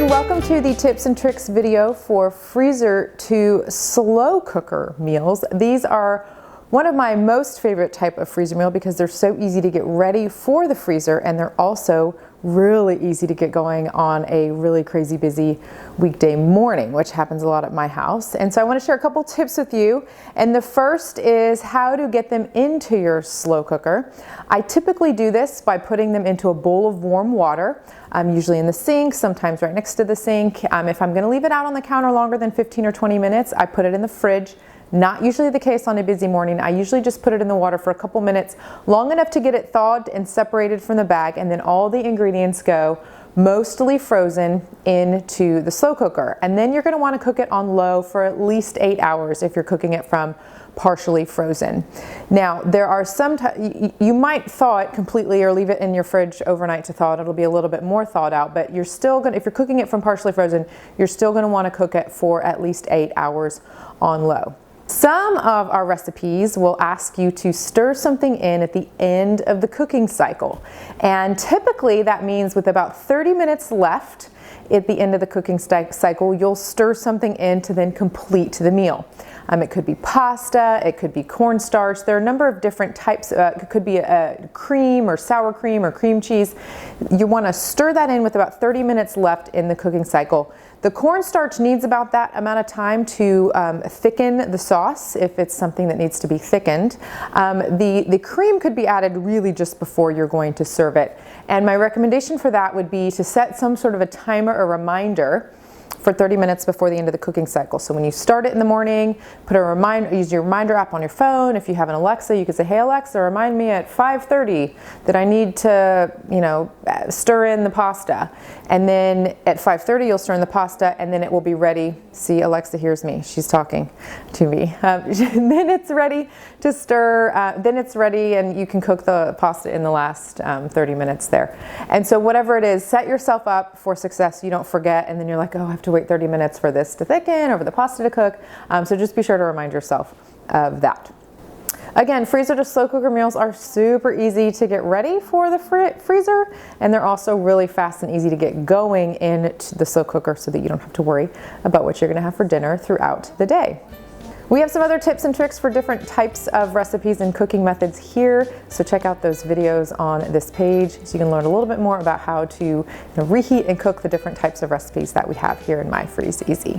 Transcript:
and welcome to the tips and tricks video for freezer to slow cooker meals. These are one of my most favorite type of freezer meal because they're so easy to get ready for the freezer, and they're also really easy to get going on a really crazy busy weekday morning, which happens a lot at my house. And so I want to share a couple tips with you. And the first is how to get them into your slow cooker. I typically do this by putting them into a bowl of warm water. Usually in the sink, sometimes right next to the sink. If I'm going to leave it out on the counter longer than 15 or 20 minutes, I put it in the fridge. Not usually the case on a busy morning. I usually just put it in the water for a couple minutes, long enough to get it thawed and separated from the bag, and then all the ingredients go mostly frozen into the slow cooker. And then you're going to want to cook it on low for at least 8 hours if you're cooking it from partially frozen. Now, there are some, you might thaw it completely or leave it in your fridge overnight to thaw it. It'll be a little bit more thawed out, but you're still going to, if you're cooking it from partially frozen, you're still going to want to cook it for at least 8 hours on low. Some of our recipes will ask you to stir something in at the end of the cooking cycle. And typically that means with about 30 minutes left at the end of the cooking cycle, you'll stir something in to then complete the meal. It could be pasta, it could be cornstarch. There are a number of different types. It could be a cream or sour cream or cream cheese. You want to stir that in with about 30 minutes left in the cooking cycle. The cornstarch needs about that amount of time to thicken the sauce if it's something that needs to be thickened. The cream could be added really just before you're going to serve it. And my recommendation for that would be to set some sort of a timer or reminder for 30 minutes before the end of the cooking cycle. So when you start it in the morning, put a reminder, use your reminder app on your phone. If you have an Alexa, you can say, "Hey Alexa, remind me at 5:30 that I need to, stir in the pasta." And then at 5:30, you'll stir in the pasta, and then it will be ready. See, Alexa hears me. She's talking to me. Then it's ready to stir. Then it's ready, and you can cook the pasta in the last 30 minutes there. And so whatever it is, set yourself up for success. You don't forget, and then you're like, "Oh, I have to wait 30 minutes for this to thicken or for the pasta to cook." So just be sure to remind yourself of that. Again, freezer to slow cooker meals are super easy to get ready for the freezer, and they're also really fast and easy to get going into the slow cooker so that you don't have to worry about what you're going to have for dinner throughout the day. We have some other tips and tricks for different types of recipes and cooking methods here, so check out those videos on this page so you can learn a little bit more about how to reheat and cook the different types of recipes that we have here in My Freeze Easy.